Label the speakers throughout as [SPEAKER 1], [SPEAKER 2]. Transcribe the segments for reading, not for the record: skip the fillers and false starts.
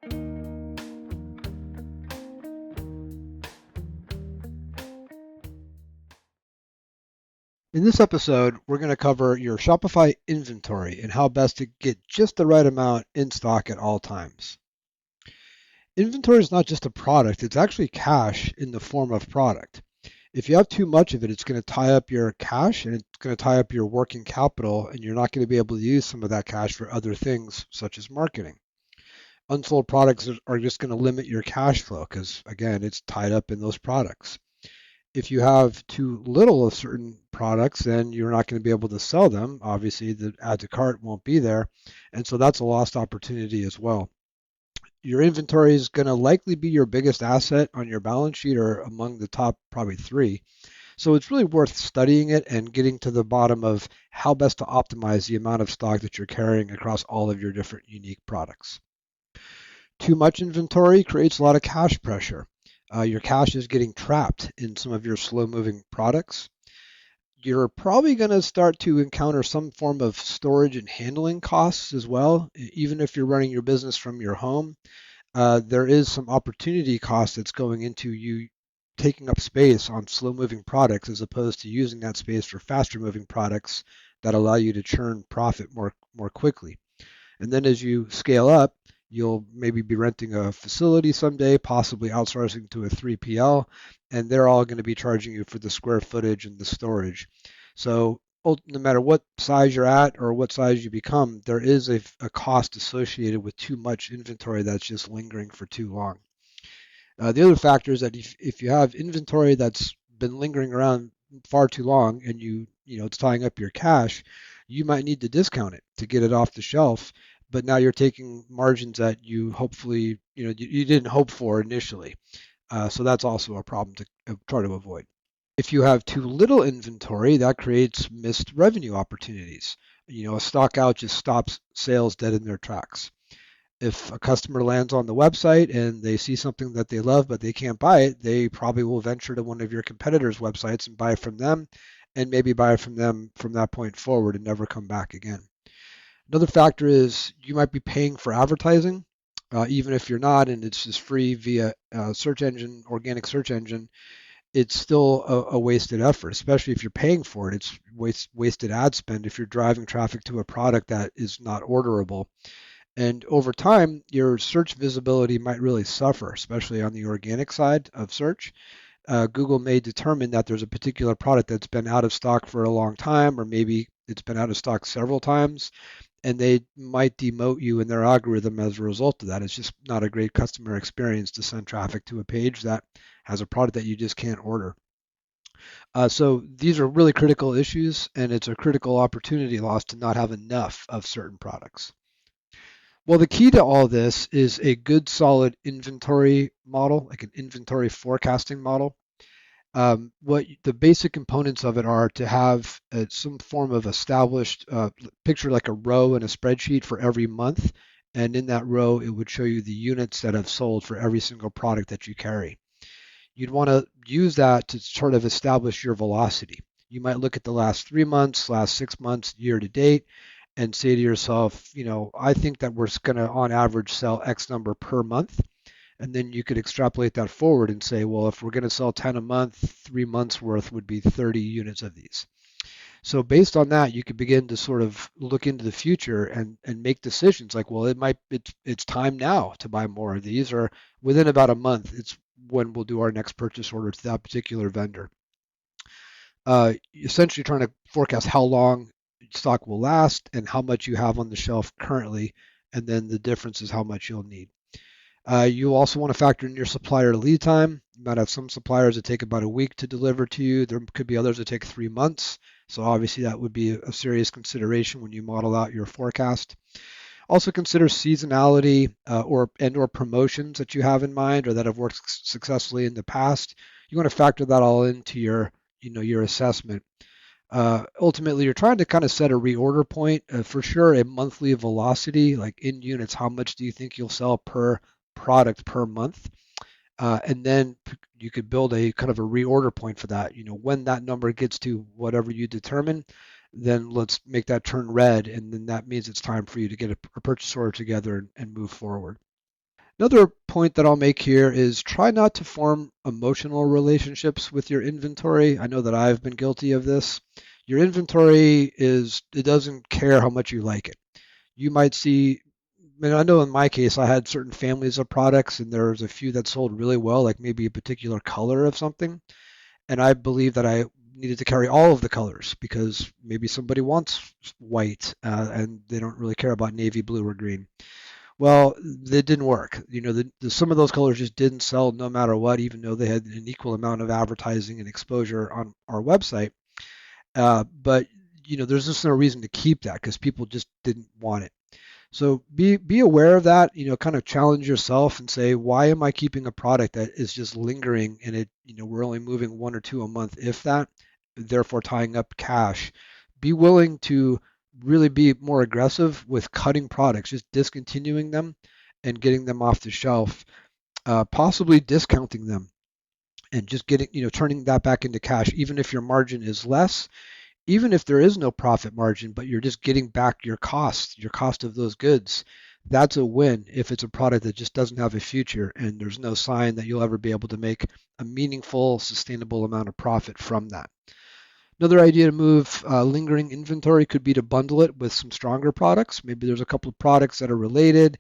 [SPEAKER 1] In this episode, we're going to cover your Shopify inventory and how best to get just the right amount in stock at all times. Inventory is not just a product, it's actually cash in the form of product. If you have too much of it, it's going to tie up your cash and it's going to tie up your working capital, and you're not going to be able to use some of that cash for other things such as marketing. Unsold products are just going to limit your cash flow because, again, it's tied up in those products. If you have too little of certain products, then you're not going to be able to sell them. Obviously, the add to cart won't be there. And so that's a lost opportunity as well. Your inventory is going to likely be your biggest asset on your balance sheet or among the top probably three. So it's really worth studying it and getting to the bottom of how best to optimize the amount of stock that you're carrying across all of your different unique products. Too much inventory creates a lot of cash pressure. Your cash is getting trapped in some of your slow moving products. You're probably going to start to encounter some form of storage and handling costs as well. Even if you're running your business from your home, there is some opportunity cost that's going into you taking up space on slow moving products as opposed to using that space for faster moving products that allow you to churn profit more quickly. And then as you scale up, you'll maybe be renting a facility someday, possibly outsourcing to a 3PL, and they're all going to be charging you for the square footage and the storage. So no matter what size you're at or what size you become, there is a cost associated with too much inventory that's just lingering for too long. The other factor is that if you have inventory that's been lingering around far too long and it's tying up your cash, you might need to discount it to get it off the shelf. But now you're taking margins that you hopefully you didn't hope for initially. So that's also a problem to try to avoid. If you have too little inventory, that creates missed revenue opportunities. A stock out just stops sales dead in their tracks. If a customer lands on the website and they see something that they love but they can't buy it, they probably will venture to one of your competitors' websites and buy it from them, and maybe buy it from them from that point forward and never come back again. Another factor is you might be paying for advertising, even if you're not, and it's just free via search engine, organic search engine. It's still a wasted effort, especially if you're paying for it. It's wasted ad spend if you're driving traffic to a product that is not orderable. And over time, your search visibility might really suffer, especially on the organic side of search. Google may determine that there's a particular product that's been out of stock for a long time, or maybe it's been out of stock several times, and they might demote you in their algorithm as a result of that. It's just not a great customer experience to send traffic to a page that has a product that you just can't order. So these are really critical issues, and it's a critical opportunity loss to not have enough of certain products. Well, the key to all this is a good solid inventory model, like an inventory forecasting model. What the basic components of it are to have some form of established picture, like a row in a spreadsheet for every month. And in that row, it would show you the units that have sold for every single product that you carry. You'd want to use that to sort of establish your velocity. You might look at the last 3 months, last 6 months, year to date, and say to yourself, I think that we're going to, on average, sell X number per month. And then you could extrapolate that forward and say, well, if we're going to sell 10 a month, 3 months worth would be 30 units of these. So based on that, you could begin to sort of look into the future and make decisions like, well, it's time now to buy more of these, or within about a month, it's when we'll do our next purchase order to that particular vendor. Essentially trying to forecast how long stock will last and how much you have on the shelf currently, and then the difference is how much you'll need. You also want to factor in your supplier lead time. You might have some suppliers that take about a week to deliver to you. There could be others that take 3 months. So obviously that would be a serious consideration when you model out your forecast. Also consider seasonality or promotions that you have in mind or that have worked successfully in the past. You want to factor that all into your assessment. Ultimately, you're trying to kind of set a reorder point. For sure, a monthly velocity, like in units, how much do you think you'll sell per product per month? And then you could build a kind of a reorder point for that. When that number gets to whatever you determine, then let's make that turn red, and then that means it's time for you to get a purchase order together and move forward. Another point that I'll make here is try not to form emotional relationships with your inventory. I know that I've been guilty of this. Your inventory it doesn't care how much you like it. You might see, I mean, I know in my case, I had certain families of products and there's a few that sold really well, like maybe a particular color of something. And I believe that I needed to carry all of the colors because maybe somebody wants white and they don't really care about navy blue or green. Well, it didn't work. Some of those colors just didn't sell no matter what, even though they had an equal amount of advertising and exposure on our website. But there's just no reason to keep that because people just didn't want it. So be aware of that. Kind of challenge yourself and say, why am I keeping a product that is just lingering and we're only moving one or two a month, if that, therefore tying up cash. Be willing to really be more aggressive with cutting products, just discontinuing them and getting them off the shelf, possibly discounting them and just turning that back into cash, even if your margin is less, even if there is no profit margin, but you're just getting back your cost of those goods. That's a win if it's a product that just doesn't have a future and there's no sign that you'll ever be able to make a meaningful, sustainable amount of profit from that. Another idea to move lingering inventory could be to bundle it with some stronger products. Maybe there's a couple of products that are related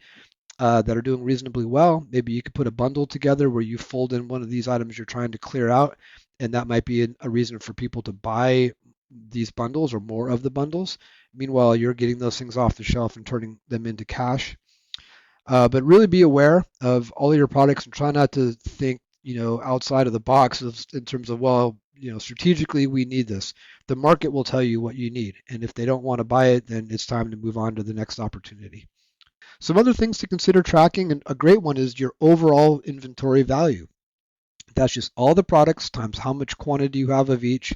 [SPEAKER 1] that are doing reasonably well. Maybe you could put a bundle together where you fold in one of these items you're trying to clear out, and that might be a reason for people to buy these bundles or more of the bundles. Meanwhile, you're getting those things off the shelf and turning them into cash. But really be aware of all of your products and try not to think, outside of the box in terms of, well, strategically we need this. The market will tell you what you need, and if they don't want to buy it, then it's time to move on to the next opportunity. Some other things to consider tracking, and a great one is your overall inventory value. That's just all the products times how much quantity you have of each,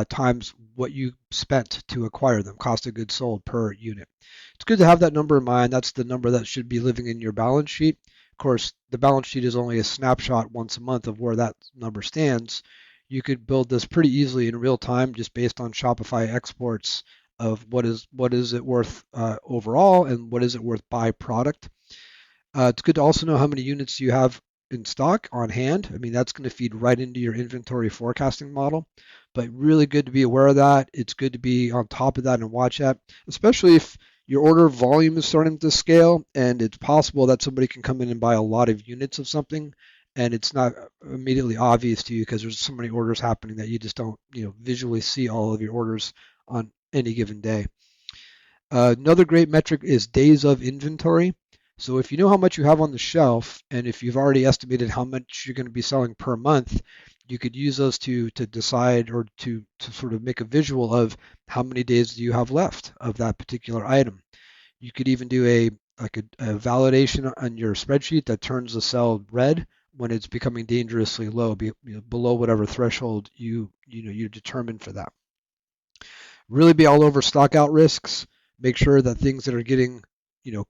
[SPEAKER 1] times what you spent to acquire them, cost of goods sold per unit. It's good to have that number in mind. That's the number that should be living in your balance sheet. Of course, the balance sheet is only a snapshot once a month of where that number stands. You could build this pretty easily in real time just based on Shopify exports of what is it worth overall and what is it worth by product. It's good to also know how many units you have in stock on hand. I mean, that's going to feed right into your inventory forecasting model, but really good to be aware of that. It's good to be on top of that and watch that, especially if your order volume is starting to scale and it's possible that somebody can come in and buy a lot of units of something and it's not immediately obvious to you because there's so many orders happening that you just don't, visually see all of your orders on any given day. Another great metric is days of inventory. So if you know how much you have on the shelf, and if you've already estimated how much you're going to be selling per month, you could use those to decide or to sort of make a visual of how many days do you have left of that particular item. You could even do a validation on your spreadsheet that turns the cell red when it's becoming dangerously low, below whatever threshold you determine for that. Really be all over stock out risks. Make sure that things that are getting,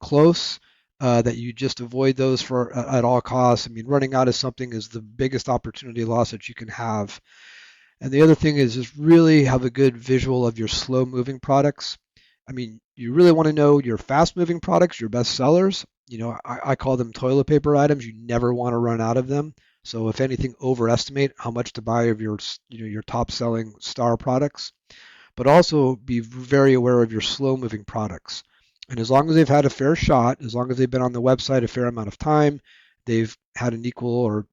[SPEAKER 1] close, that you just avoid those for at all costs. I mean, running out of something is the biggest opportunity loss that you can have. And the other thing is just really have a good visual of your slow moving products. I mean, you really want to know your fast moving products, your best sellers. I call them toilet paper items. You never want to run out of them. So if anything, overestimate how much to buy of your top selling star products, but also be very aware of your slow moving products. And as long as they've had a fair shot, as long as they've been on the website a fair amount of time, they've had an equal or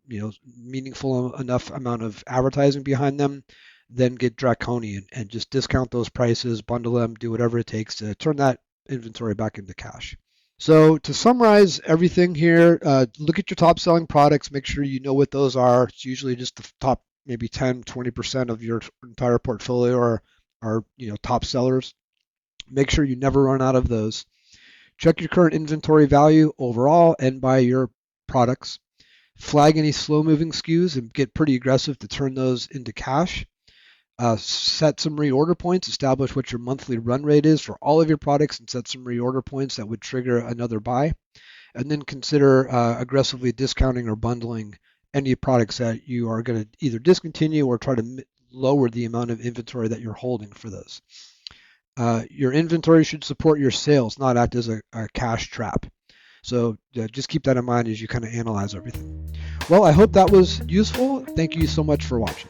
[SPEAKER 1] meaningful enough amount of advertising behind them, then get draconian and just discount those prices, bundle them, do whatever it takes to turn that inventory back into cash. So to summarize everything here, look at your top selling products, make sure you know what those are. It's usually just the top maybe 10, 20% of your entire portfolio are top sellers. Make sure you never run out of those. Check your current inventory value overall and by your products. Flag any slow moving SKUs and get pretty aggressive to turn those into cash. Set some reorder points, establish what your monthly run rate is for all of your products and set some reorder points that would trigger another buy. And then consider aggressively discounting or bundling any products that you are going to either discontinue or try to lower the amount of inventory that you're holding for those. Your inventory should support your sales, not act as a cash trap. So just keep that in mind as you kind of analyze everything. Well, I hope that was useful. Thank you so much for watching.